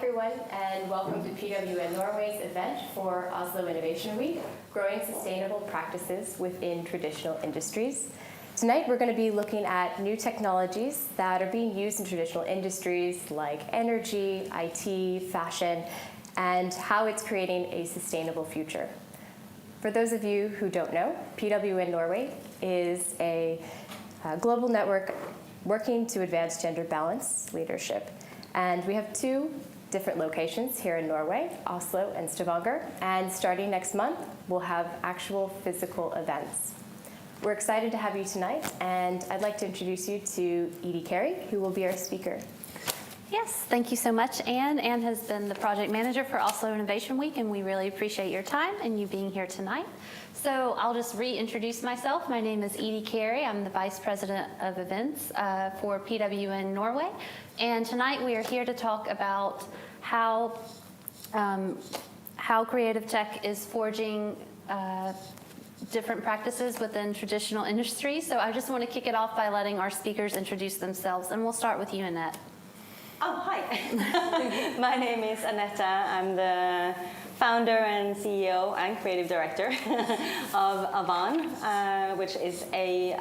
everyone, and welcome to PWN Norway's event for Oslo Innovation Week, Growing Sustainable Practices Within Traditional Industries. Tonight we're going to be looking at new technologies that are being used in traditional industries like energy, IT, fashion, and how it's creating a sustainable future. For those of you who don't know, PWN Norway is a global network working to advance gender balance leadership. And we have two different locations here in Norway, Oslo and Stavanger. And starting next month, we'll have actual physical events. We're excited to have you tonight, and I'd like to introduce you to Edie Carey, who will be our speaker. Yes, thank you so much, Anne. Anne has been the project manager for Oslo Innovation Week, and we really appreciate your time and you being here tonight. So I'll just reintroduce myself. My name is Edie Carey. I'm the Vice President of Events for PWN Norway. And tonight we are here to talk about how creative tech is forging different practices within traditional industries. So I just want to kick it off by letting our speakers introduce themselves, and we'll start with you, Annette. Oh, hi. My name is Annette. I'm the founder and CEO and creative director of Avan, which is a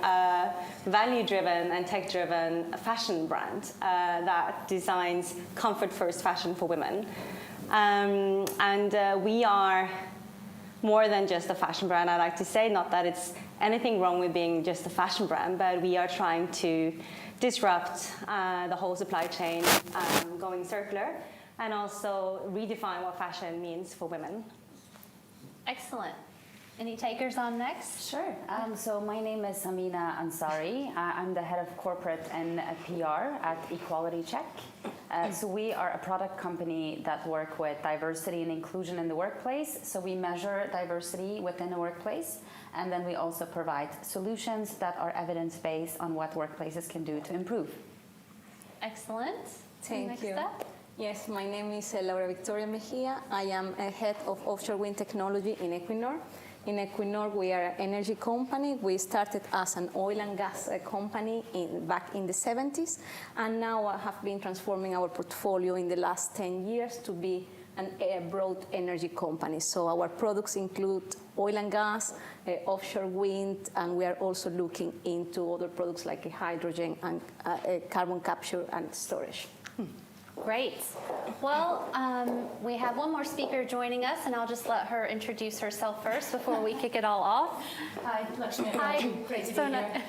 value-driven and tech-driven fashion brand that designs comfort-first fashion for women. We are more than just a fashion brand, I like to say. Not that it's anything wrong with being just a fashion brand, but we are trying to disrupt the whole supply chain, going circular, and also redefine what fashion means for women. Excellent. Any takers on next? Sure. So my name is Amina Ansari. I'm the head of corporate and PR at Equality Check. So we are a product company that work with diversity and inclusion in the workplace. So we measure diversity within the workplace, and then we also provide solutions that are evidence-based on what workplaces can do to improve. Excellent. Thank you. Up? Yes, my name is Laura Victoria Mejia. I am a head of offshore wind technology in Equinor. In Equinor, we are an energy company. We started as an oil and gas company back in the 70s, and now have been transforming our portfolio in the last 10 years to be a broad energy company. So our products include oil and gas, offshore wind, and we are also looking into other products like hydrogen and carbon capture and storage. Great. Well, we have one more speaker joining us, and I'll just let her introduce herself first before we kick it all off. Hi, Lakshmi. Hi. Great to be here.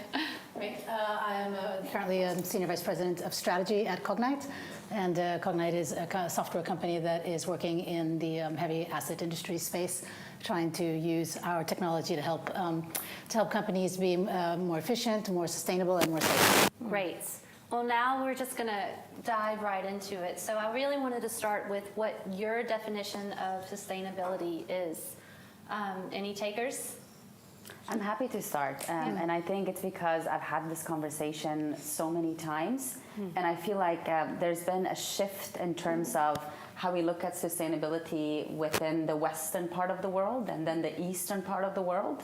Great. I am currently a Senior Vice President of Strategy at Cognite, and Cognite is a software company that is working in the heavy asset industry space, trying to use our technology to help companies be more efficient, more sustainable, and more safe. Great. Well, now we're just going to dive right into it. So I really wanted to start with what your definition of sustainability is. Any takers? I'm happy to start, and I think it's because I've had this conversation so many times, and I feel like there's been a shift in terms of how we look at sustainability within the western part of the world and then the eastern part of the world.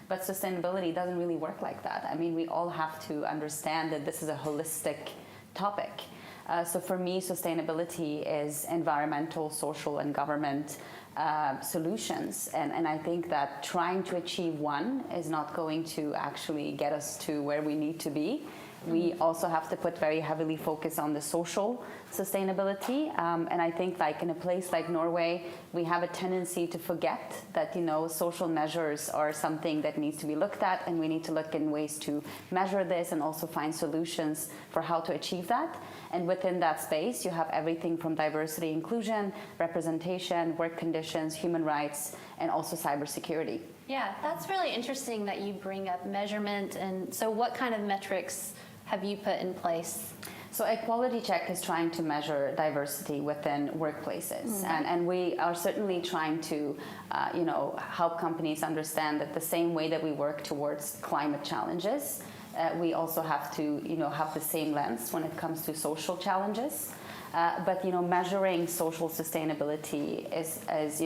But sustainability doesn't really work like that. I mean, we all have to understand that this is a holistic topic. So for me, sustainability is environmental, social, and government solutions. And I think that trying to achieve one is not going to actually get us to where we need to be. We also have to put very heavily focus on the social sustainability. And I think like in a place like Norway, we have a tendency to forget that, social measures are something that needs to be looked at, and we need to look in ways to measure this and also find solutions for how to achieve that. And within that space, you have everything from diversity, inclusion, representation, work conditions, human rights, and also cybersecurity. Yeah, that's really interesting that you bring up measurement. And so what kind of metrics have you put in place? So Equality Check is trying to measure diversity within workplaces, and we are certainly trying to, help companies understand that the same way that we work towards climate challenges, we also have to, have the same lens when it comes to social challenges. But measuring social sustainability is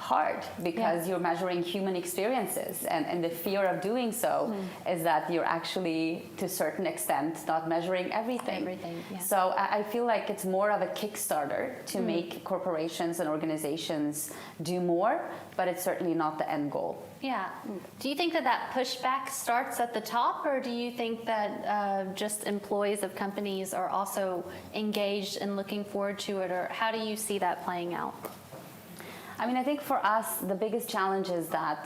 hard because you're measuring human experiences, and the fear of doing so is that you're actually, to a certain extent, not measuring everything. So I feel like it's more of a Kickstarter to make corporations and organizations do more, but it's certainly not the end goal. Yeah. Do you think that that pushback starts at the top, or do you think that just employees of companies are also engaged and looking forward to it, or how do you see that playing out? I mean, I think for us, the biggest challenge is that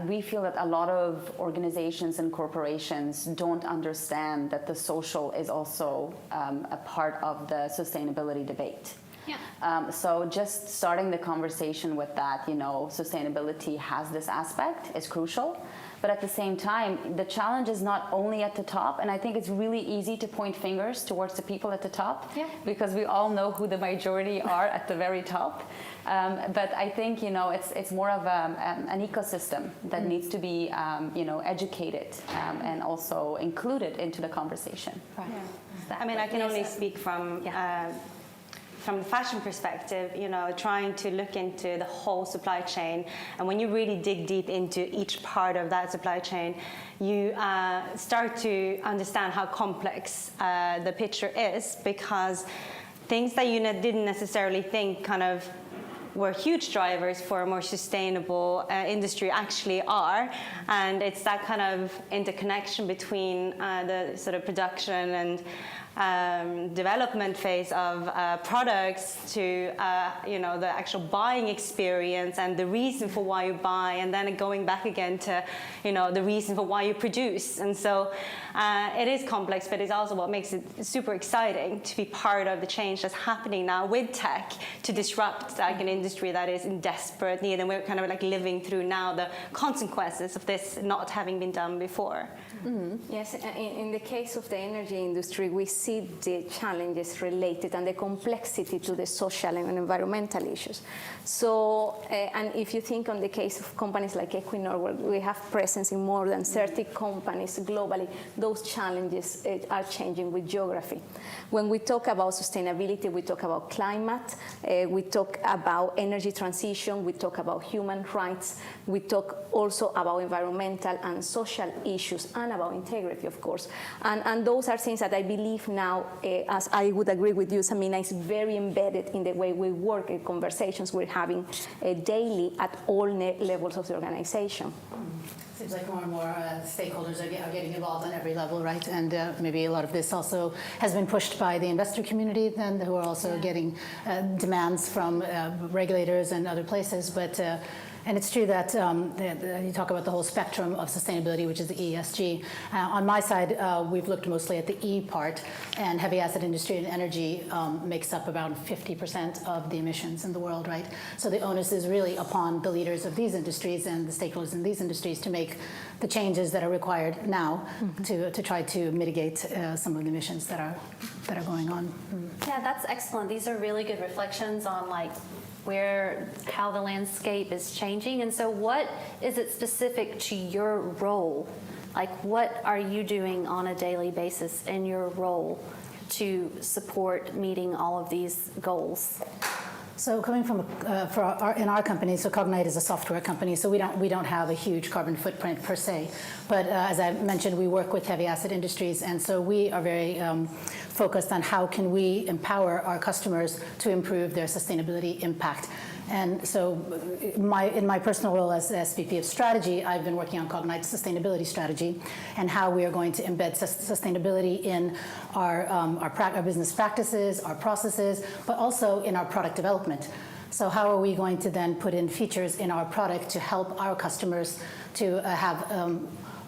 we feel that a lot of organizations and corporations don't understand that the social is also a part of the sustainability debate. Yeah. So just starting the conversation with that, sustainability has this aspect is crucial. But at the same time, the challenge is not only at the top, and I think it's really easy to point fingers towards the people at the top, because we all know who the majority are at the very top. But I think it's more of an ecosystem that needs to be educated and also included into the conversation. Right. I mean, I can only speak from the fashion perspective, trying to look into the whole supply chain. And when you really dig deep into each part of that supply chain, you start to understand how complex the picture is, because things that you didn't necessarily think kind of were huge drivers for a more sustainable industry actually are. And it's that kind of interconnection between the sort of production and development phase of products to the actual buying experience and the reason for why you buy, and then going back again to the reason for why you produce. And so it is complex, but it's also what makes it super exciting to be part of the change that's happening now with tech to disrupt like an industry that is in desperate need, and we're kind of like living through now the consequences of this not having been done before. Yes, in the case of the energy industry, we see the challenges related and the complexity to the social and environmental issues. So, and if you think on the case of companies like Equinor, where we have presence in more than 30 companies globally, those challenges are changing with geography. When we talk about sustainability, we talk about climate, we talk about energy transition, we talk about human rights, we talk also about environmental and social issues, and about integrity, of course. And those are things that I believe now, as I would agree with you, Samina, is very embedded in the way we work in conversations we're having daily at all levels of the organization. Seems like more and more stakeholders are getting involved on every level, right? And maybe a lot of this also has been pushed by the investor community, then, who are also getting demands from regulators and other places. But and it's true that you talk about the whole spectrum of sustainability, which is the ESG. On my side, we've looked mostly at the E part, and heavy asset industry and energy makes up about 50% of the emissions in the world, right? So the onus is really upon the leaders of these industries and the stakeholders in these industries to make the changes that are required now to try to mitigate some of the emissions that are going on. Yeah, that's excellent. These are really good reflections on how the landscape is changing. And so what is it specific to your role? Like, what are you doing on a daily basis in your role to support meeting all of these goals? So coming from in our company, so Cognite is a software company, so we don't have a huge carbon footprint per se. But as I mentioned, we work with heavy asset industries, and so we are very focused on how can we empower our customers to improve their sustainability impact. And so in my personal role as SVP of strategy, I've been working on Cognite's sustainability strategy and how we are going to embed sustainability in our business practices, our processes, but also in our product development. So how are we going to then put in features in our product to help our customers to have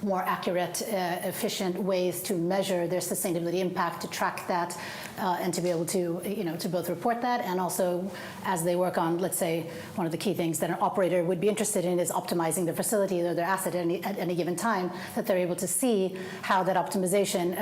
more accurate, efficient ways to measure their sustainability impact, to track that, and to be able to, to both report that, and also as they work on, let's say, one of the key things that an operator would be interested in is optimizing their facility or their asset at any given time, that they're able to see how that optimization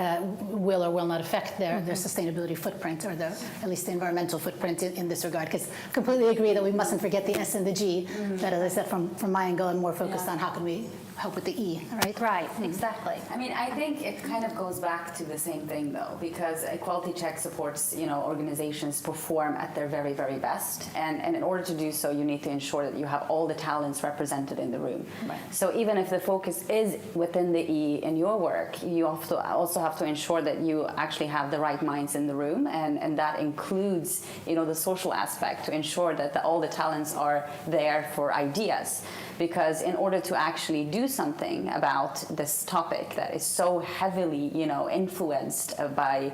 will or will not affect their sustainability footprint, or at least the environmental footprint in this regard. Because I completely agree that we mustn't forget the S and the G, that, as I said, from my angle, I'm more focused on how can we help with the E, right? Right, exactly. I mean, I think it kind of goes back to the same thing, though, because a quality check supports, organizations perform at their very, very best. And in order to do so, you need to ensure that you have all the talents represented in the room. Right. So even if the focus is within the E in your work, you also have to ensure that you actually have the right minds in the room. And that includes, the social aspect to ensure that all the talents are there for ideas. Because in order to actually do something about this topic that is so heavily, influenced by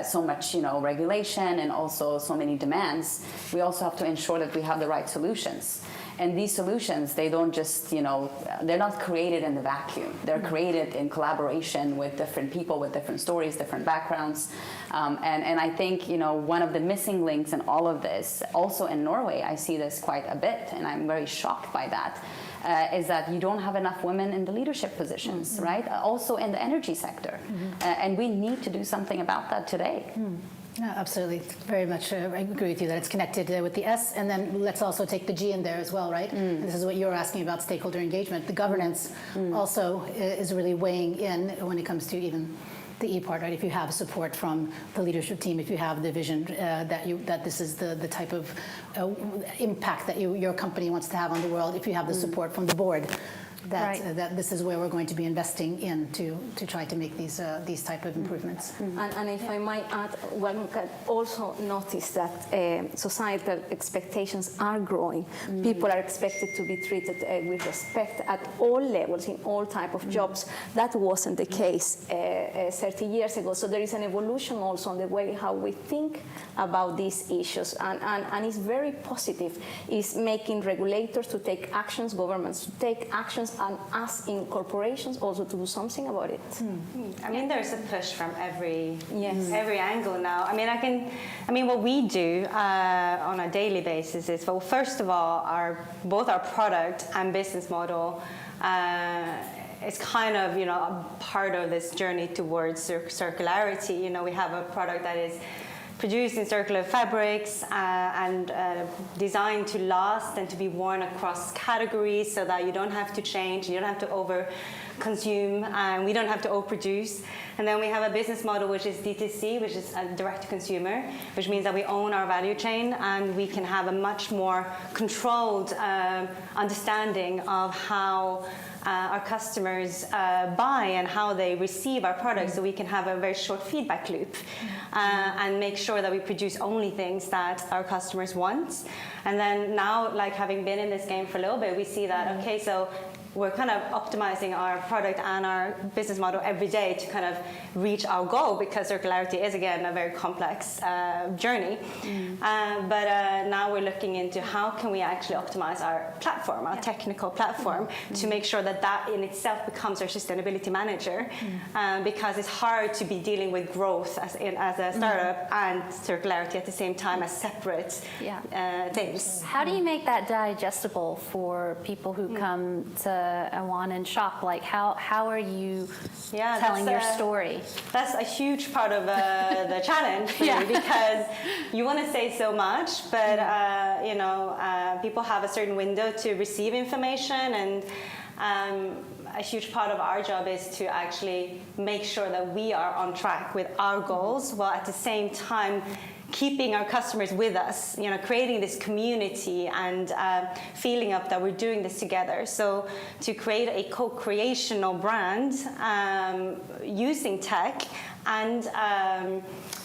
so much, regulation and also so many demands, we also have to ensure that we have the right solutions. And these solutions, they don't just, they're not created in the vacuum. They're created in collaboration with different people, with different stories, different backgrounds. And I think, one of the missing links in all of this, also in Norway, I see this quite a bit, and I'm very shocked by that, is that you don't have enough women in the leadership positions, right? Also in the energy sector. And we need to do something about that today. No, absolutely. Very much I agree with you that it's connected with the S, and then let's also take the G in there as well, right? And this is what you were asking about stakeholder engagement. The governance also is really weighing in when it comes to even the E part, right? If you have support from the leadership team, if you have the vision that this is the type of impact that your company wants to have on the world, if you have the support from the board, that this is where we're going to be investing in to try to make these type of improvements. And if I might add, one can also notice that societal expectations are growing. People are expected to be treated with respect at all levels, in all type of jobs. That wasn't the case 30 years ago. So there is an evolution also on the way how we think about these issues. And it's very positive. It's making regulators to take actions, governments to take actions, and us in corporations also to do something about it. I mean, there's a push from every angle now. I mean, what we do on a daily basis is, well, first of all, both our product and business model is kind of, a part of this journey towards circularity. We have a product that is produced in circular fabrics and designed to last and to be worn across categories so that you don't have to change, you don't have to over-consume, and we don't have to overproduce. And then we have a business model which is DTC, which is a direct-to-consumer, which means that we own our value chain and we can have a much more controlled understanding of how our customers buy and how they receive our products, so we can have a very short feedback loop and make sure that we produce only things that our customers want. And then now, like having been in this game for a little bit, we see that, okay, so we're kind of optimizing our product and our business model every day to kind of reach our goal, because circularity is, again, a very complex journey. But now we're looking into how can we actually optimize our platform, our technical platform, to make sure that that in itself becomes our sustainability manager, because it's hard to be dealing with growth as a startup and circularity at the same time as separate things. How do you make that digestible for people who come to Awan and shop? Like, how are you telling your story? That's a huge part of the challenge for me, because you want to say so much, but people have a certain window to receive information, and a huge part of our job is to actually make sure that we are on track with our goals, while at the same time keeping our customers with us, creating this community and feeling up that we're doing this together. So to create a co-creational brand using tech and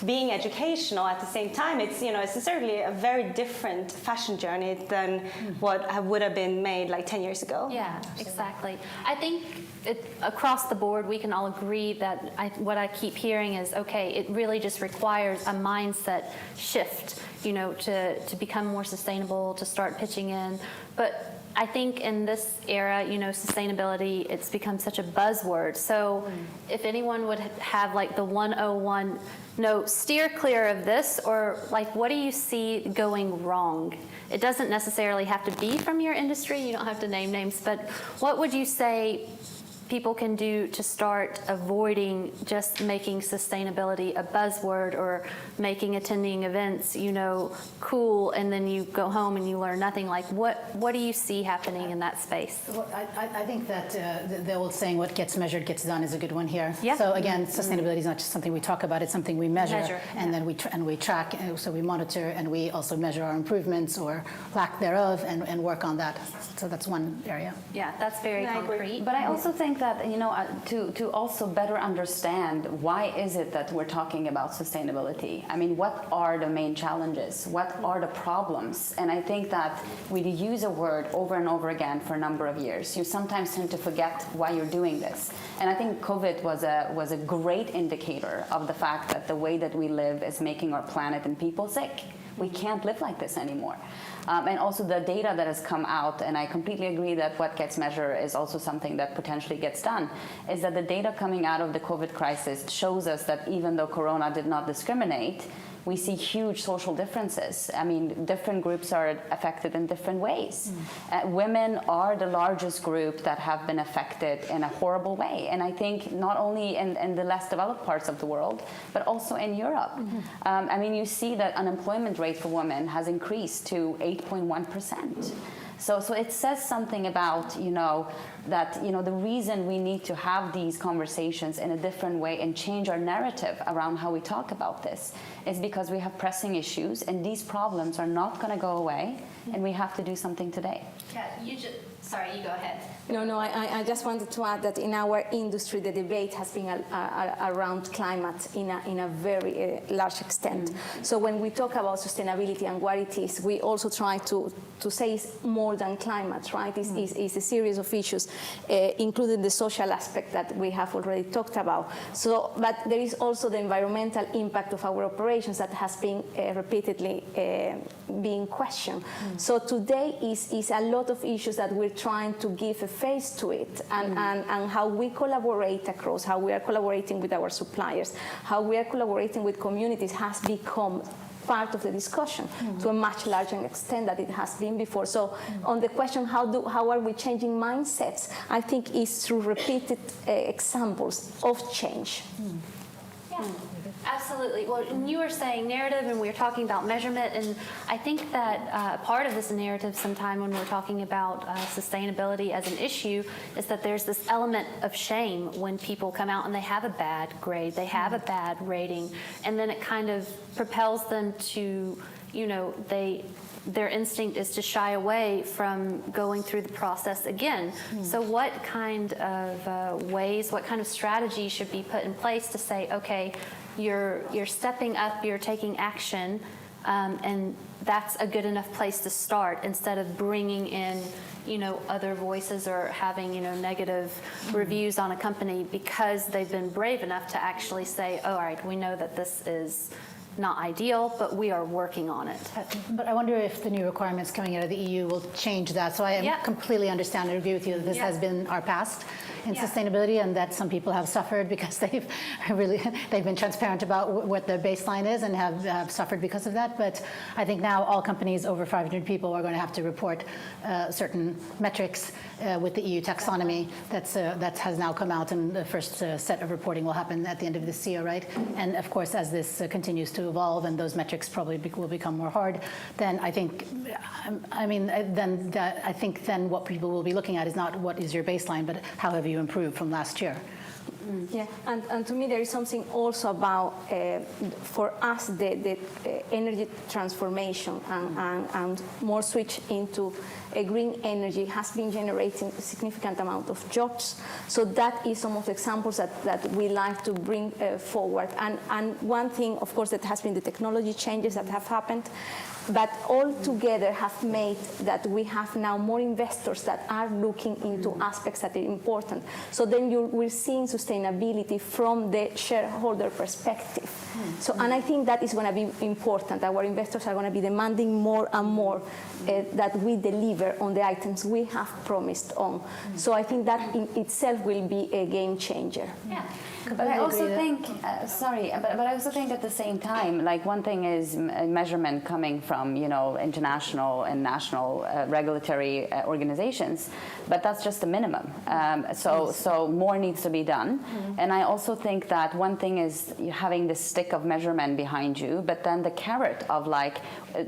being educational at the same time, it's certainly a very different fashion journey than what would have been made like 10 years ago. Yeah, exactly. I think across the board, we can all agree that what I keep hearing is, okay, it really just requires a mindset shift, to become more sustainable, to start pitching in. But I think in this era, sustainability, it's become such a buzzword. So if anyone would have like the 101, steer clear of this, or like, what do you see going wrong? It doesn't necessarily have to be from your industry. You don't have to name names, but what would you say people can do to start avoiding just making sustainability a buzzword or making attending events, cool, and then you go home and you learn nothing? Like, what do you see happening in that space? Well, I think that the old saying, what gets measured gets done, is a good one here. Yeah. So again, sustainability is not just something we talk about, it's something we measure. And then we track, and so we monitor, and we also measure our improvements or lack thereof and work on that. So that's one area. Yeah, that's very concrete. But I also think that, to also better understand why is it that we're talking about sustainability? I mean, what are the main challenges? What are the problems? And I think that we use a word over and over again for a number of years. You sometimes tend to forget why you're doing this. And I think COVID was a great indicator of the fact that the way that we live is making our planet and people sick. We can't live like this anymore. And also the data that has come out, and I completely agree that what gets measured is also something that potentially gets done, is that the data coming out of the COVID crisis shows us that even though Corona did not discriminate, we see huge social differences. I mean, different groups are affected in different ways. Women are the largest group that have been affected in a horrible way. And I think not only in the less developed parts of the world, but also in Europe. I mean, you see that unemployment rate for women has increased to 8.1%. So it says something about, that, the reason we need to have these conversations in a different way and change our narrative around how we talk about this is because we have pressing issues, and these problems are not going to go away, and we have to do something today. Yeah, sorry, you go ahead. No, I just wanted to add that in our industry, the debate has been around climate in a very large extent. So when we talk about sustainability and what it is, we also try to say it's more than climate, right? It's a series of issues, including the social aspect that we have already talked about. So, but there is also the environmental impact of our operations that has been repeatedly being questioned. So today is a lot of issues that we're trying to give a face to it, and how we collaborate across, how we are collaborating with our suppliers, how we are collaborating with communities has become part of the discussion to a much larger extent than it has been before. So on the question, how are we changing mindsets, I think is through repeated examples of change. Yeah. Absolutely. Well, and you were saying narrative, and we were talking about measurement, and I think that part of this narrative sometime when we're talking about sustainability as an issue is that there's this element of shame when people come out and they have a bad grade, they have a bad rating, and then it kind of propels them to, their instinct is to shy away from going through the process again. So what kind of ways, what kind of strategies should be put in place to say, okay, you're stepping up, you're taking action, and that's a good enough place to start instead of bringing in, other voices or having, negative reviews on a company because they've been brave enough to actually say, oh, all right, we know that this is not ideal, but we are working on it. But I wonder if the new requirements coming out of the EU will change that. So I completely understand and agree with you that this has been our past in sustainability, and that some people have suffered because they've been transparent about what their baseline is and have suffered because of that. But I think now all companies over 500 people are going to have to report certain metrics with the EU taxonomy that has now come out, and the first set of reporting will happen at the end of this year, right? And of course, as this continues to evolve and those metrics probably will become more hard, then I think, then what people will be looking at is not what is your baseline, but how have you improved from last year. Yeah, and to me there is something also about, for us, the energy transformation and more switch into a green energy has been generating a significant amount of jobs. So that is some of the examples that we like to bring forward. And one thing, of course, that has been the technology changes that have happened, but all together have made that we have now more investors that are looking into aspects that are important. So then we're seeing sustainability from the shareholder perspective. So, and I think that is going to be important. Our investors are going to be demanding more and more that we deliver on the items we have promised on. So I think that in itself will be a game changer. Yeah. But I also agree think, but I also think at the same time, like one thing is measurement coming from, international and national regulatory organizations, but that's just the minimum. So more needs to be done. And I also think that one thing is having the stick of measurement behind you, but then the carrot of like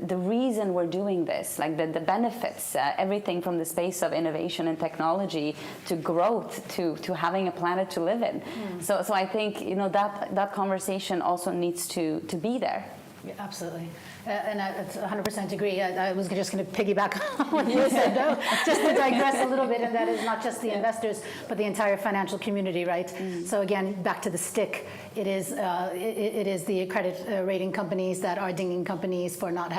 the reason we're doing this, like the benefits, everything from the space of innovation and technology to growth to having a planet to live in. So I think that conversation also needs to be there. Yeah, absolutely. And I 100% agree. I was just going to piggyback on what you said, though, just to digress a little bit, and that is not just the investors, but the entire financial community, right? So again, back to the stick, it is the credit rating companies that are dinging companies for not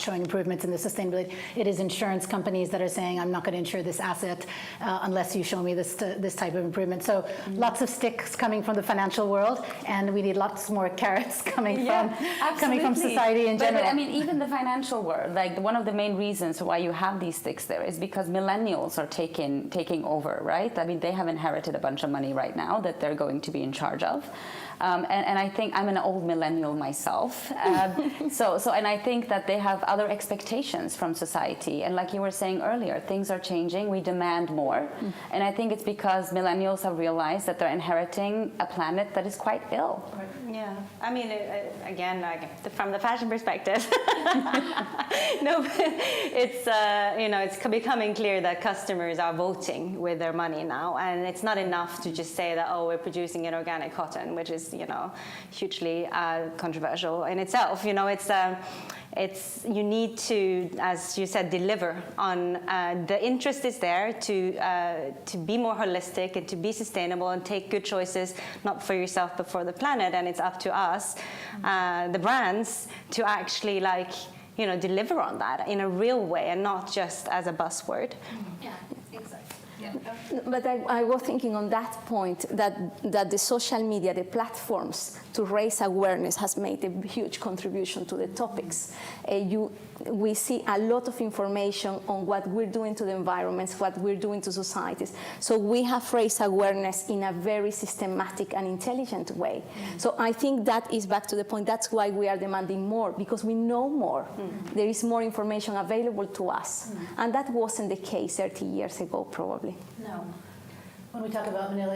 showing improvements in the sustainability. It is insurance companies that are saying, I'm not going to insure this asset unless you show me this type of improvement. So lots of sticks coming from the financial world, and we need lots more carrots coming from society in general. But, I mean, even the financial world, like one of the main reasons why you have these sticks there is because millennials are taking over, right? I mean, they have inherited a bunch of money right now that they're going to be in charge of. And I think I'm an old millennial myself. And I think that they have other expectations from society. And like you were saying earlier, things are changing. We demand more. And I think it's because millennials have realized that they're inheriting a planet that is quite ill. Yeah, I mean, again, from the fashion perspective, no, it's becoming clear that customers are voting with their money now, and it's not enough to just say that, oh, we're producing an organic cotton, which is hugely controversial in itself. You need to, as you said, deliver on the interest is there to be more holistic and to be sustainable and take good choices, not for yourself but for the planet. And it's up to us, the brands, to actually deliver on that in a real way and not just as a buzzword. Yeah, exactly. But I was thinking on that point that the social media, the platforms to raise awareness has made a huge contribution to the topics. We see a lot of information on what we're doing to the environments, what we're doing to societies. So we have raised awareness in a very systematic and intelligent way. So I think that is back to the point. That's why we are demanding more, because we know more. There is more information available to us. And that wasn't the case 30 years ago, probably. No. When we talk about now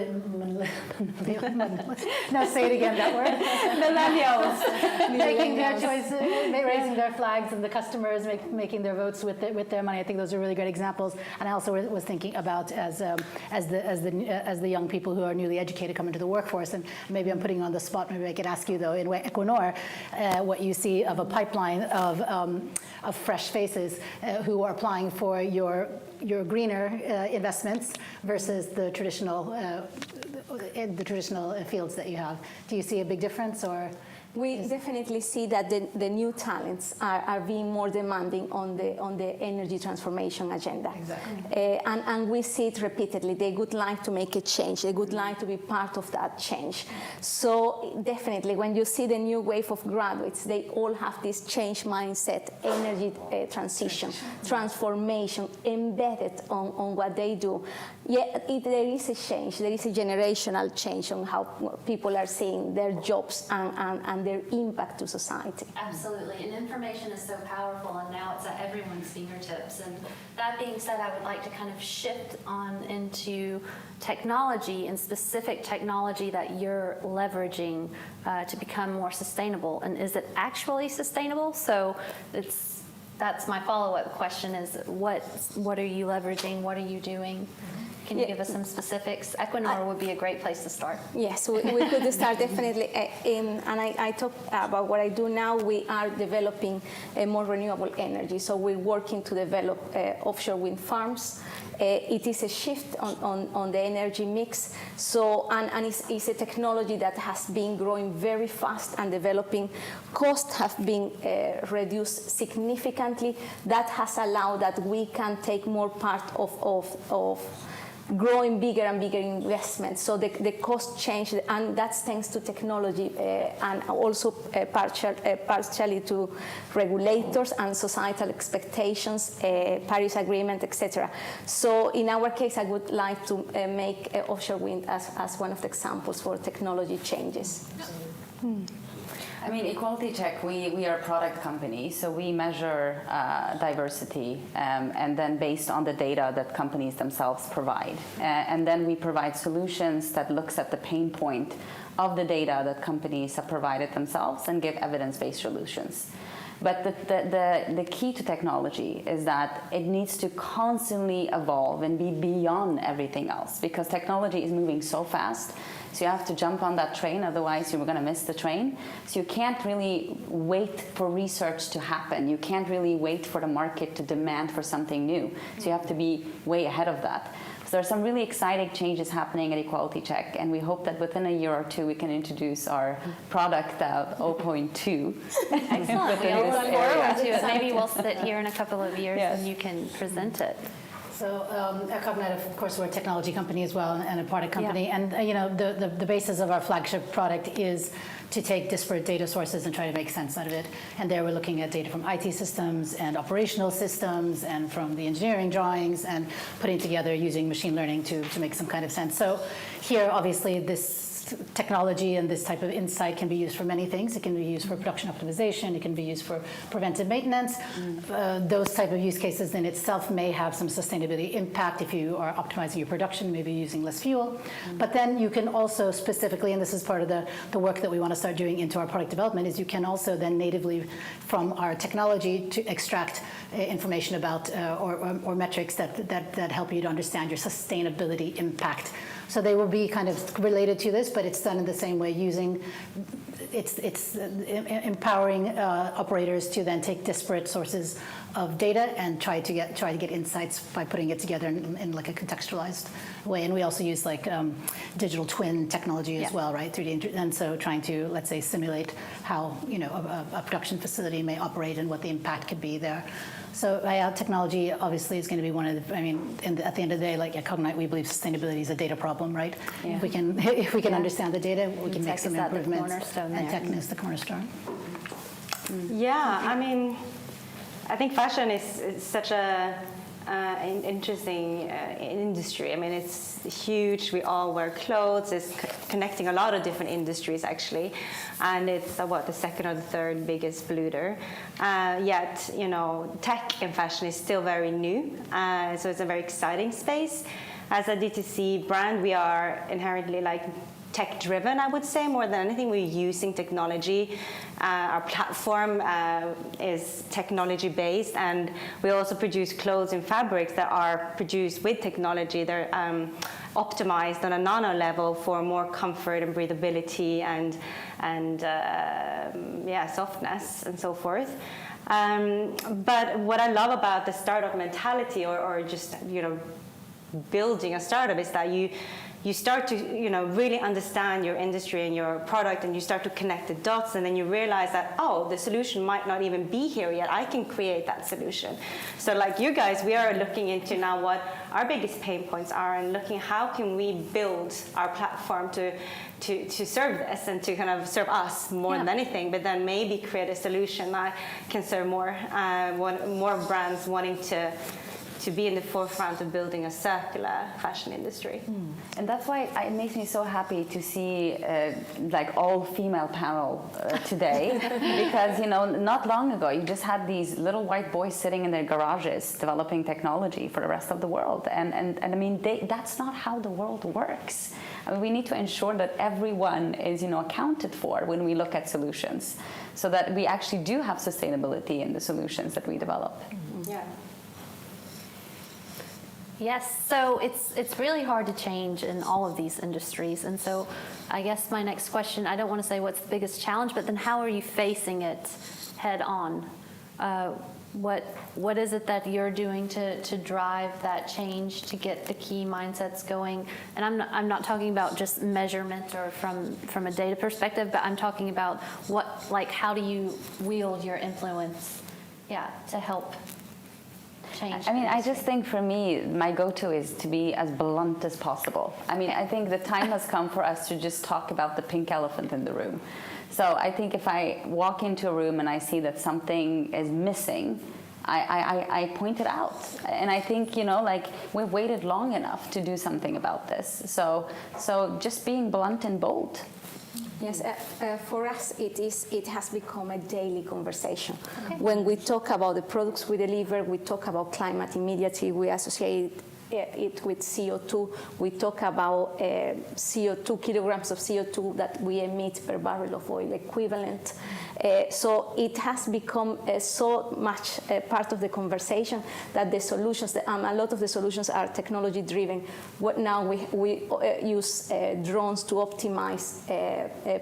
say it again, that word. Millennials. Making their choices, raising their flags, and the customers making their votes with their money. I think those are really great examples. And I also was thinking about as the young people who are newly educated come into the workforce, and maybe I'm putting you on the spot. Maybe I could ask you though, in Equinor, what you see of a pipeline of fresh faces who are applying for your greener investments versus the traditional fields that you have. Do you see a big difference, or? We definitely see that the new talents are being more demanding on the energy transformation agenda. Exactly. And we see it repeatedly. They would like to make a change. They would like to be part of that change. So definitely, when you see the new wave of graduates, they all have this change mindset, energy transition, transformation embedded on what they do. Yeah, there is a change. There is a generational change on how people are seeing their jobs and their impact to society. Absolutely, and information is so powerful, and now it's at everyone's fingertips. And that being said, I would like to kind of shift on into technology and specific technology that you're leveraging to become more sustainable. And is it actually sustainable? So that's my follow-up question: is what are you leveraging? What are you doing? Can you give us some specifics? Equinor would be a great place to start. Yes, we could start definitely. And I talk about what I do now. We are developing more renewable energy. So we're working to develop offshore wind farms. It is a shift on the energy mix. So, and it's a technology that has been growing very fast and developing. Costs have been reduced significantly. That has allowed that we can take more part of growing bigger and bigger investments. So the cost changed, and that's thanks to technology and also partially to regulators and societal expectations, Paris Agreement, etc. So in our case, I would like to make offshore wind as one of the examples for technology changes. I mean, Equality Check, we are a product company, so we measure diversity and then based on the data that companies themselves provide. And then we provide solutions that looks at the pain point of the data that companies have provided themselves and give evidence-based solutions. But the key to technology is that it needs to constantly evolve and be beyond everything else, because technology is moving so fast. So you have to jump on that train, otherwise you're going to miss the train. So you can't really wait for research to happen. You can't really wait for the market to demand for something new. So you have to be way ahead of that. So there are some really exciting changes happening at Equality Check, and we hope that within a year or two we can introduce our product 0.2. Excellent. We all look forward to it. Maybe we'll sit here in a couple of years and you can present it. So at Cognite, of course, we're a technology company as well and a product company. Yeah. And you know, the basis of our flagship product is to take disparate data sources and try to make sense out of it. And there we're looking at data from IT systems and operational systems and from the engineering drawings and putting together using machine learning to make some kind of sense. So here, obviously, this technology and this type of insight can be used for many things. It can be used for production optimization. It can be used for preventive maintenance. Those type of use cases in itself may have some sustainability impact if you are optimizing your production, maybe using less fuel. But then you can also specifically, and this is part of the work that we want to start doing into our product development, is you can also then natively from our technology to extract information about or metrics that help you to understand your sustainability impact. So they will be kind of related to this, but it's done in the same way, using it's empowering operators to then take disparate sources of data and try to get insights by putting it together in like a contextualized way. And we also use like digital twin technology as well, right? 3D, and so trying to, let's say, simulate how a production facility may operate and what the impact could be there. So technology obviously is going to be one of the, I mean, at the end of the day, like at Cognite, we believe sustainability is a data problem, right? Yeah. If we can understand the data, we can make some improvements. And tech is the cornerstone. Yeah, I mean, I think fashion is such an interesting industry. I mean, it's huge. We all wear clothes. It's connecting a lot of different industries, actually. And it's, the second or the third biggest polluter. Yet, tech in fashion is still very new. So it's a very exciting space. As a D2C brand, we are inherently tech-driven, I would say, more than anything. We're using technology. Our platform is technology-based, and we also produce clothes and fabrics that are produced with technology. They're optimized on a nano level for more comfort and breathability and softness and so forth. But what I love about the startup mentality, or just building a startup, is that you start to really understand your industry and your product, and you start to connect the dots, and then you realize that, the solution might not even be here yet. I can create that solution. So like you guys, we are looking into now what our biggest pain points are, and looking how can we build our platform to serve this and to kind of serve us more than anything, but then maybe create a solution that can serve more brands wanting to be in the forefront of building a circular fashion industry. And that's why it makes me so happy to see all female panel today, because not long ago you just had these little white boys sitting in their garages developing technology for the rest of the world, and I mean that's not how the world works. I mean, we need to ensure that everyone is accounted for when we look at solutions, so that we actually do have sustainability in the solutions that we develop. Yeah. Yes, so it's really hard to change in all of these industries. And so I guess my next question, I don't want to say what's the biggest challenge, but then how are you facing it head on? What is it that you're doing to drive that change, to get the key mindsets going? And I'm not talking about just measurement or from a data perspective, but I'm talking about how do you wield your influence, to help? change. I mean, the I just industry. think for me, my go-to is to be as blunt as possible. I mean, I think the time has come for us to just talk about the pink elephant in the room. So I think if I walk into a room and I see that something is missing, I point it out. And I think, like, we've waited long enough to do something about this. So just being blunt and bold. Yes, for us it has become a daily conversation. When we talk about the products we deliver, we talk about climate immediately, we associate it with CO2. We talk about CO2, kilograms of CO2 that we emit per barrel of oil equivalent. So it has become so much part of the conversation that the solutions, a lot of the solutions are technology driven. Now we use drones to optimize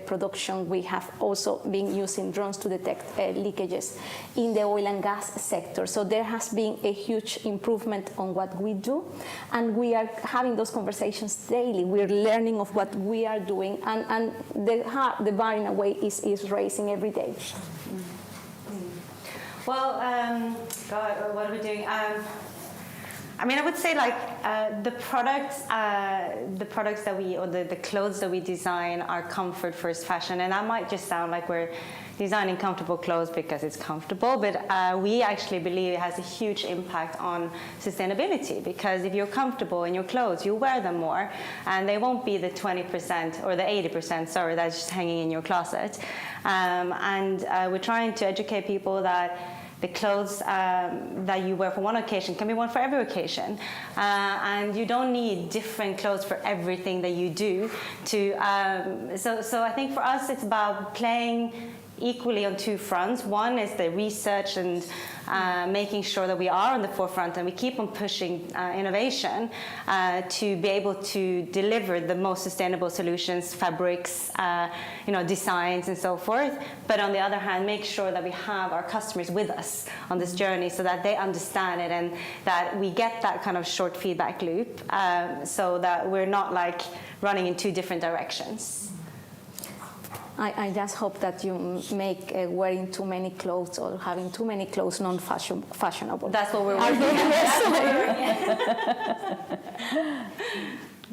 production. We have also been using drones to detect leakages in the oil and gas sector. So there has been a huge improvement on what we do, and we are having those conversations daily. We're learning of what we are doing, and the bar in a way is raising every day. Well, God, what are we doing? I mean, I would say like the products that we, or the clothes that we design are comfort first fashion, and that might just sound like we're designing comfortable clothes because it's comfortable, but we actually believe it has a huge impact on sustainability, because if you're comfortable in your clothes, you wear them more, and they won't be the 20% or the 80%, sorry, that's just hanging in your closet. And we're trying to educate people that the clothes that you wear for one occasion can be worn for every occasion. And you don't need different clothes for everything that you do. So I think for us it's about playing equally on two fronts. One is the research and making sure that we are on the forefront and we keep on pushing innovation to be able to deliver the most sustainable solutions, fabrics, designs and so forth. But on the other hand, make sure that we have our customers with us on this journey so that they understand it and that we get that kind of short feedback loop so that we're not like running in two different directions. I just hope that you make wearing too many clothes or having too many clothes non-fashionable. That's what we're working on.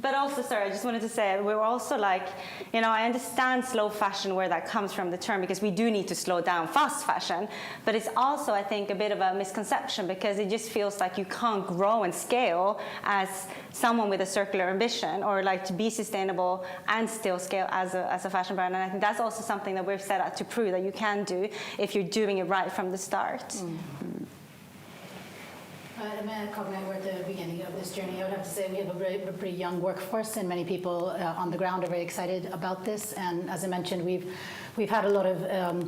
But also, sorry, I just wanted to say, we're also like, I understand slow fashion, where that comes from, the term, because we do need to slow down fast fashion. But it's also, I think, a bit of a misconception, because it just feels like you can't grow and scale as someone with a circular ambition, or like to be sustainable and still scale as a fashion brand. And I think that's also something that we've set out to prove that you can do if you're doing it right from the start. Mm-hmm. At Cognite, we're at the beginning of this journey. I would have to say we have a pretty young workforce, and many people on the ground are very excited about this. And as I mentioned, we've had a lot of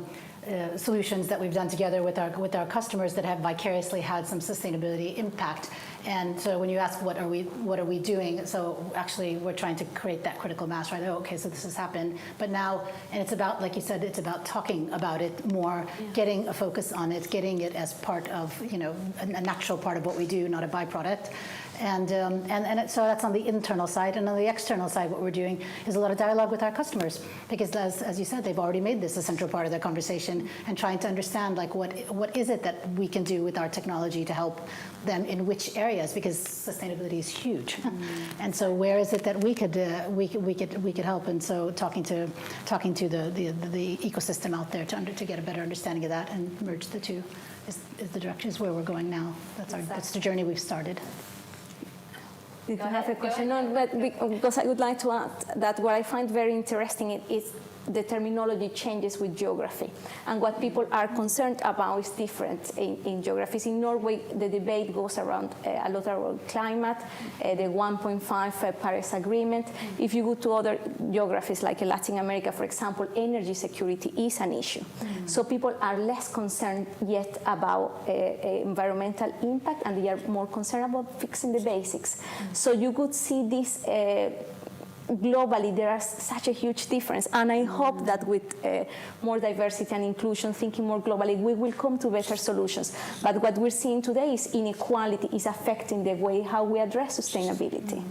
solutions that we've done together with our customers that have vicariously had some sustainability impact. And so when you ask what are we doing, so actually we're trying to create that critical mass, right? Oh, okay, so this has happened, but now, and it's about, like you said, it's about talking about it more, getting a focus on it, getting it as part of a natural part of what we do, not a byproduct. And so that's on the internal side. And on the external side, what we're doing is a lot of dialogue with our customers, because as you said, they've already made this a central part of their conversation, and trying to understand like what is it that we can do with our technology to help them in which areas, because sustainability is huge. And so where is it that we could help? And so talking to the ecosystem out there to get a better understanding of that and merge the two is the direction, is where we're going now. That's the journey we've started. If you have a question, no, but because I would like to add that what I find very interesting is the terminology changes with geography, and what people are concerned about is different in geographies. In Norway, the debate goes around a lot around climate, the 1.5 Paris Agreement. If you go to other geographies like Latin America, for example, energy security is an issue. So people are less concerned yet about environmental impact, and they are more concerned about fixing the basics. So you could see this globally, there is such a huge difference, and I hope that with more diversity and inclusion, thinking more globally, we will come to better solutions. But what we're seeing today is inequality is affecting the way how we address sustainability.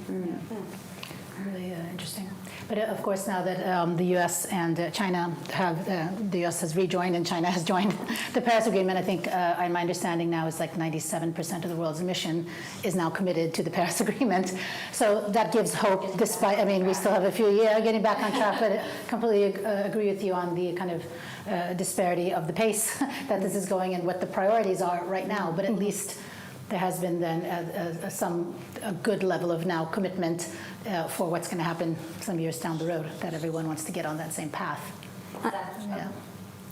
Really interesting. But of course, now that the U.S. and China have, the U.S. has rejoined and China has joined the Paris Agreement, I think my understanding now is like 97% of the world's emission is now committed to the Paris Agreement. So that gives hope, despite, I mean, we still have a few years getting back on track, but I completely agree with you on the kind of disparity of the pace that this is going and what the priorities are right now. But at least there has been then a good level of now commitment for what's going to happen some years down the road, that everyone wants to get on that same path. Yeah.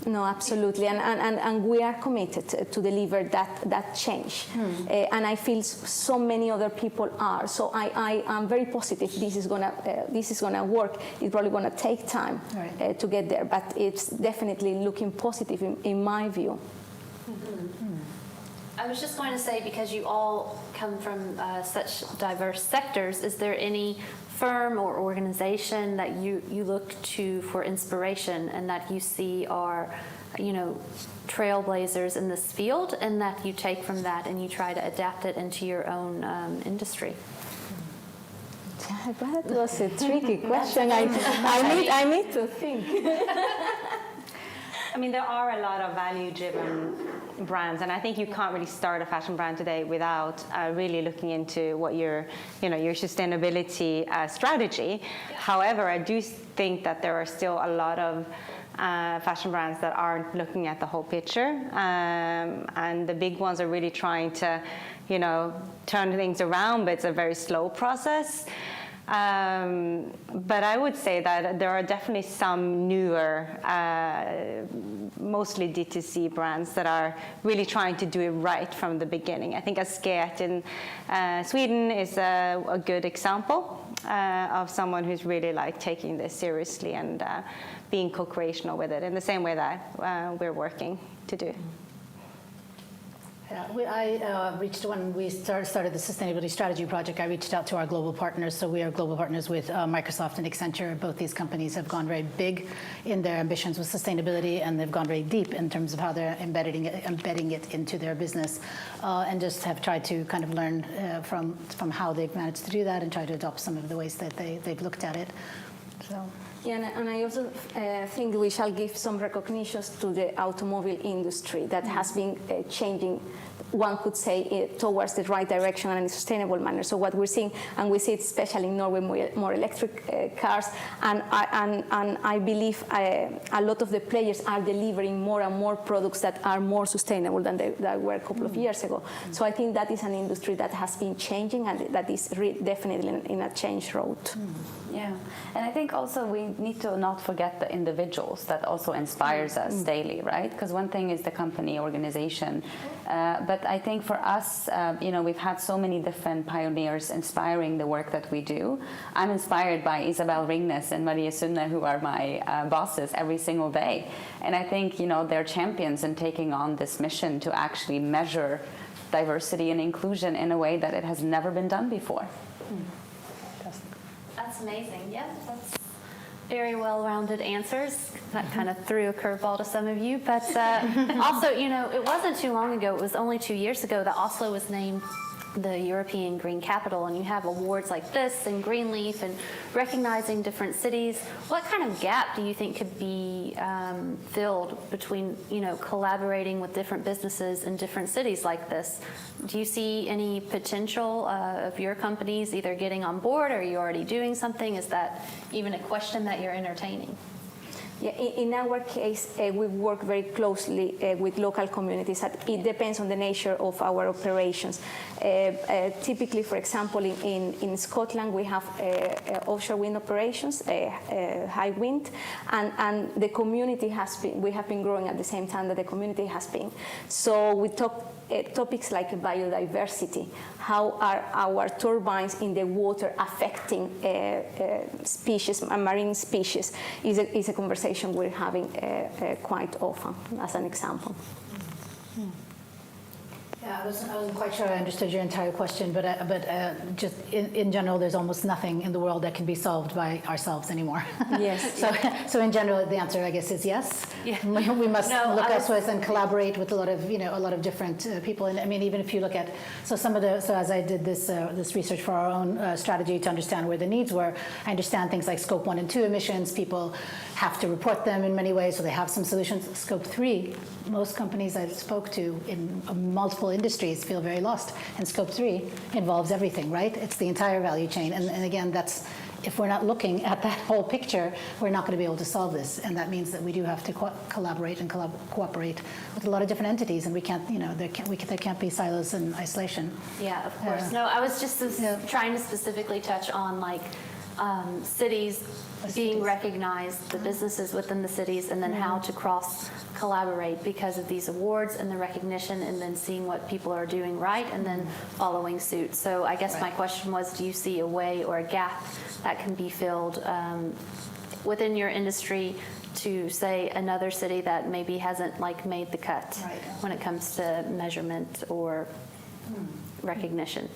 No, absolutely, and we are committed to deliver that change, and I feel so many other people are. So I am very positive this is gonna work. It's probably gonna take time to get there, but it's definitely looking positive in my view. I was just going to say, because you all come from such diverse sectors, is there any firm or organization that you look to for inspiration and that you see are, trailblazers in this field, and that you take from that and you try to adapt it into your own industry? That was a tricky question. I need to think. I mean, there are a lot of value-driven brands, and I think you can't really start a fashion brand today without really looking into what your sustainability strategy. However, I do think that there are still a lot of fashion brands that aren't looking at the whole picture, and the big ones are really trying to, turn things around, but it's a very slow process. But I would say that there are definitely some newer, mostly D2C brands that are really trying to do it right from the beginning. I think Asket in Sweden is a good example of someone who's really taking this seriously and being co-creational with it in the same way that we're working to do. I reached, when we started the Sustainability Strategy Project, I reached out to our global partners. So we are global partners with Microsoft and Accenture. Both these companies have gone very big in their ambitions with sustainability, and they've gone very deep in terms of how they're embedding it into their business, and just have tried to kind of learn from how they've managed to do that and try to adopt some of the ways that they've looked at it. So. Yeah, and I also think we shall give some recognitions to the automobile industry that has been changing, one could say, towards the right direction and in a sustainable manner. So what we're seeing, and we see it especially in Norway, more electric cars, and I believe a lot of the players are delivering more and more products that are more sustainable than they were a couple of years ago. So I think that is an industry that has been changing, and that is definitely in a change road. Yeah, and I think also we need to not forget the individuals that also inspires us daily, right? Because one thing is the company organization, but I think for us, we've had so many different pioneers inspiring the work that we do. I'm inspired by Isabel Ringnes and Maria Sunne, who are my bosses every single day, and I think they're champions in taking on this mission to actually measure diversity and inclusion in a way that it has never been done before. That's amazing. Yeah, that's very well-rounded answers. That kind of threw a curveball to some of you. But also, it wasn't too long ago, it was only 2 years ago that Oslo was named the European Green Capital, and you have awards like this and Greenleaf and recognizing different cities. What kind of gap do you think could be filled between, collaborating with different businesses in different cities like this? Do you see any potential of your companies either getting on board, or are you already doing something? Is that even a question that you're entertaining? Yeah, in our case, we work very closely with local communities. It depends on the nature of our operations. Typically, for example, in Scotland, we have offshore wind operations, high wind, and the community we have been growing at the same time that the community has been. So we talk topics like biodiversity. How are our turbines in the water affecting species, marine species, is a conversation we're having quite often, as an example. Yeah, I wasn't quite sure I understood your entire question, but just in general, there's almost nothing in the world that can be solved by ourselves anymore. Yes. So in general, the answer, I guess, is yes. Yeah. We must No, look I was- elsewhere and collaborate with a lot of different people. And I mean, even if you look at so as I did this research for our own strategy to understand where the needs were, I understand things like scope 1 and 2 emissions. People have to report them in many ways, so they have some solutions. Scope 3, most companies I spoke to in multiple industries feel very lost. And scope 3 involves everything, right? It's the entire value chain. And again, that's, if we're not looking at that whole picture, we're not going to be able to solve this. And that means that we do have to collaborate and cooperate with a lot of different entities. And we can't, there can't be silos and isolation. Yeah, of course. No, I was just trying to specifically touch on like cities being recognized, the businesses within the cities, and then how to cross collaborate because of these awards and the recognition, and then seeing what people are doing right and then following suit. So I guess my question was, do you see a way or a gap that can be filled within your industry to, say, another city that maybe hasn't like made the cut when it comes to measurement or recognition?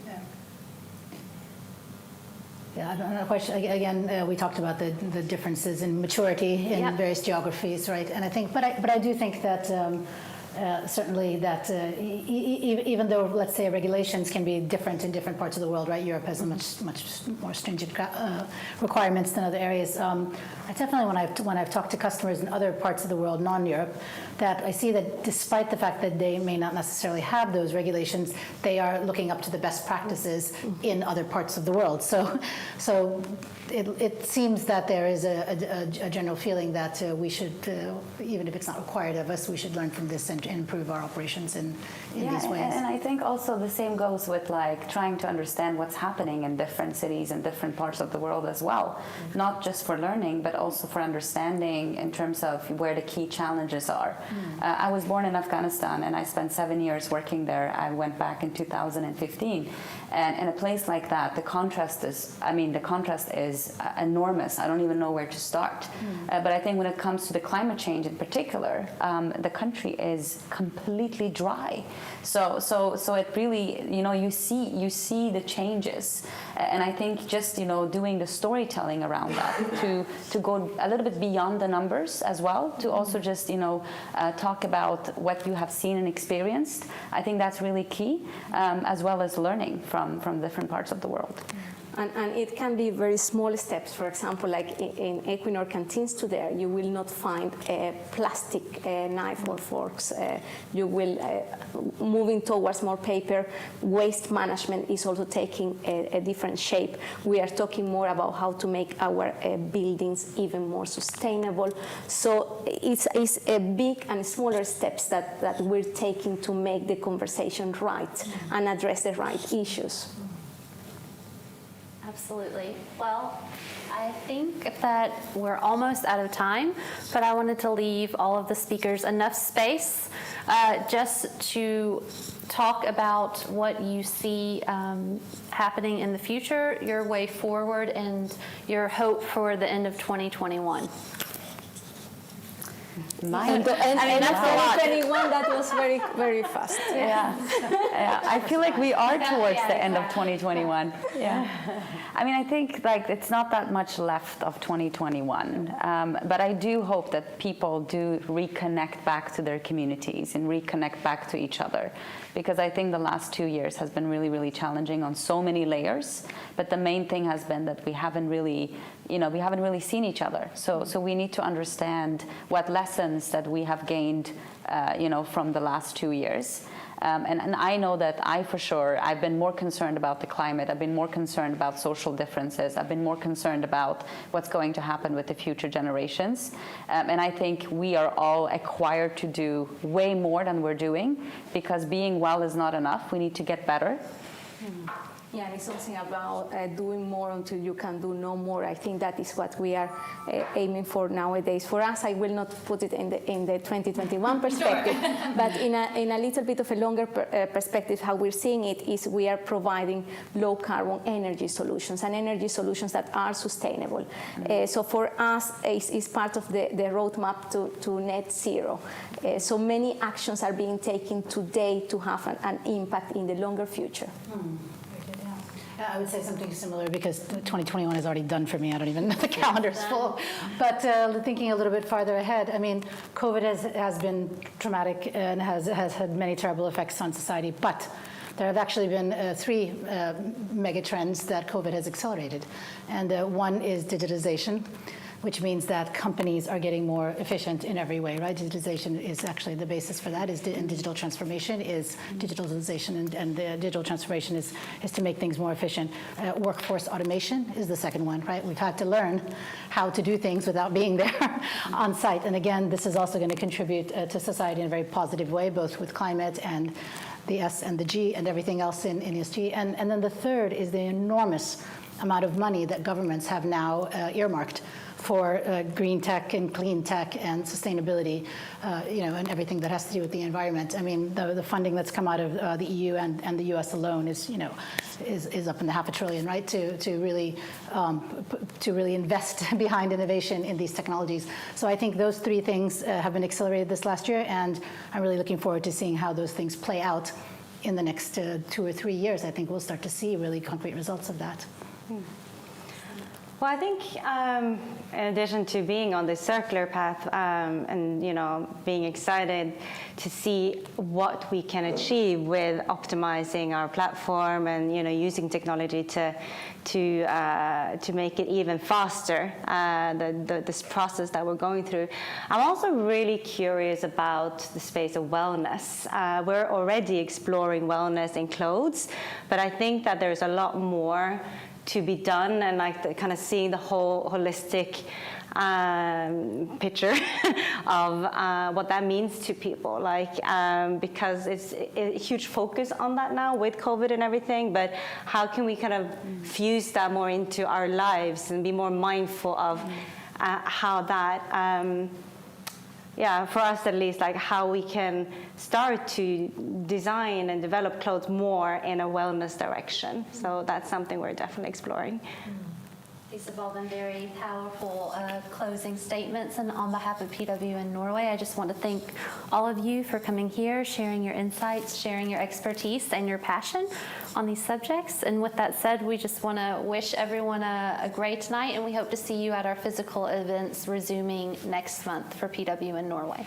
Yeah, I don't know. Question again. We talked about the differences in maturity in various geographies, right? And I think, but I do think that certainly that even though, let's say, regulations can be different in different parts of the world, right? Europe has much more stringent requirements than other areas. I definitely, when I've talked to customers in other parts of the world, non-Europe, that I see that despite the fact that they may not necessarily have those regulations, they are looking up to the best practices in other parts of the world. So it seems that there is a general feeling that we should, even if it's not required of us, we should learn from this and improve our operations in these ways. And I think also the same goes with like trying to understand what's happening in different cities and different parts of the world as well, not just for learning, but also for understanding in terms of where the key challenges are. I was born in Afghanistan and I spent 7 years working there. I went back in 2015. And in a place like that, the contrast is enormous. I don't even know where to start. But I think when it comes to the climate change in particular, the country is completely dry. So it really, you see the changes. And I think just, doing the storytelling around that to go a little bit beyond the numbers as well, to also just, talk about what you have seen and experienced. I think that's really key, as well as learning from different parts of the world. And it can be very small steps. For example, like in Equinor canteens today, you will not find a plastic knife or forks. You will, moving towards more paper, waste management is also taking a different shape. We are talking more about how to make our buildings even more sustainable. So it's a big and smaller steps that we're taking to make the conversation right and address the right issues. Absolutely. Well, I think that we're almost out of time, but I wanted to leave all of the speakers enough space just to talk about what you see happening in the future, your way forward, and your hope for the end of 2021. And that's 2021, that was very, very fast. Yeah. I feel like we are towards the end of 2021. Yeah. I mean, I think like it's not that much left of 2021, but I do hope that people do reconnect back to their communities and reconnect back to each other, because I think the last 2 years has been really, really challenging on so many layers. But the main thing has been that we haven't really seen each other. So we need to understand what lessons that we have gained, from the last 2 years. And I know that I've been more concerned about the climate. I've been more concerned about social differences. I've been more concerned about what's going to happen with the future generations. And I think we are all acquired to do way more than we're doing, because being well is not enough. We need to get better. Yeah, and it's something about doing more until you can do no more. I think that is what we are aiming for nowadays. For us, I will not put it in the 2021 perspective, but in a little bit of a longer perspective, how we're seeing it is we are providing low carbon energy solutions and energy solutions that are sustainable. So for us, it's part of the roadmap to net zero. So many actions are being taken today to have an impact in the longer future. I would say something similar because 2021 is already done for me. I don't even know the calendar's full. But thinking a little bit farther ahead, I mean, COVID has been traumatic and has had many terrible effects on society. But there have actually been three mega trends that COVID has accelerated. And one is digitization, which means that companies are getting more efficient in every way, right? Digitization is actually the basis for that, and digital transformation is digitalization, and the digital transformation is to make things more efficient. Workforce automation is the second one, right? We've had to learn how to do things without being there on site. And again, this is also going to contribute to society in a very positive way, both with climate and the S and the G and everything else in ESG. And then the third is the enormous amount of money that governments have now earmarked for green tech and clean tech and sustainability, and everything that has to do with the environment. I mean, the funding that's come out of the EU and the US alone is up in the $500 billion, right? To really invest behind innovation in these technologies. So I think those three things have been accelerated this last year, and I'm really looking forward to seeing how those things play out in the next 2 or 3 years. I think we'll start to see really concrete results of that. Well, I think in addition to being on this circular path and being excited to see what we can achieve with optimizing our platform and using technology to make it even faster, this process that we're going through, I'm also really curious about the space of wellness. We're already exploring wellness in clothes, but I think that there's a lot more to be done, and kind of seeing the whole holistic picture of what that means to people, because it's a huge focus on that now with COVID and everything, but how can we kind of fuse that more into our lives and be more mindful of how that for us at least, how we can start to design and develop clothes more in a wellness direction. So that's something we're definitely exploring. These have all been very powerful closing statements, and on behalf of PW in Norway, I just want to thank all of you for coming here, sharing your insights, sharing your expertise and your passion on these subjects. And with that said, we just want to wish everyone a great night, and we hope to see you at our physical events resuming next month for PW in Norway.